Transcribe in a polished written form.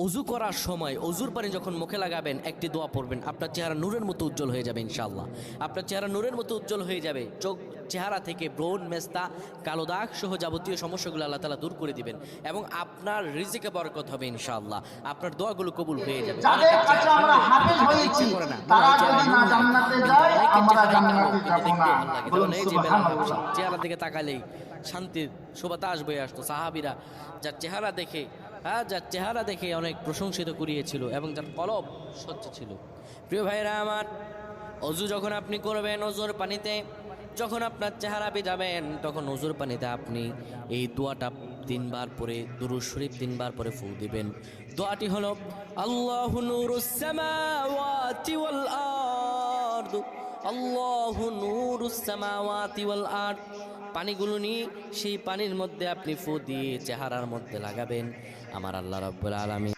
অজু করার সময় অজুর পানি যখন মুখে লাগাবেন একটি দোয়া পড়বেন, আপনার চেহারা নূরের মতো উজ্জ্বল হয়ে যাবে ইনশাআল্লাহ। আপনার চেহারা নূরের মতো উজ্জ্বল হয়ে যাবে, চোখ চেহারা থেকে ব্রণ, মেস্তা, কালো দাগ সহ যাবতীয় সমস্যাগুলো আল্লাহ তাআলা দূর করে দিবেন এবং আপনার রিজিকে বরকত হবে ইনশাআল্লাহ। আপনার দোয়াগুলো কবুল হয়ে যাবে। যাদের কাছে আমরা হাফেজ হয়েছি তারা যদি না জান্নাতে যায় আমরা জান্নাতে যাব না। বলুন সুবহানাল্লাহ। চেহারা দিকে তাকালেই শান্তির সুবাতাস বয়ে আসতো। সাহাবীরা যার চেহারা দেখে যার চেহারা দেখে অনেক প্রশংসিত করিয়েছিল এবং যার কলব স্বচ্ছ ছিল। প্রিয় ভাইরা আমার, অজু যখন আপনি করবেন, অজুর পানিতে যখন আপনার চেহারা ভিজাবেন, তখন অজুর পানিতে আপনি এই দোয়াটা 3 বার পরে, দুরূদ শরীফ 3 বার পরে ফু দিবেন। দোয়াটি হলো আল্লাহু নূরুস সামাওয়াতি ওয়াল আরদ, আল্লাহু নূরুস সামাওয়াতি ওয়াল আরদ। পানিগুলো নিয়ে সেই পানির মধ্যে আপনি ফু দিয়ে চেহারার মধ্যে লাগাবেন। আমার আল্লাহ রাব্বুল আলামিন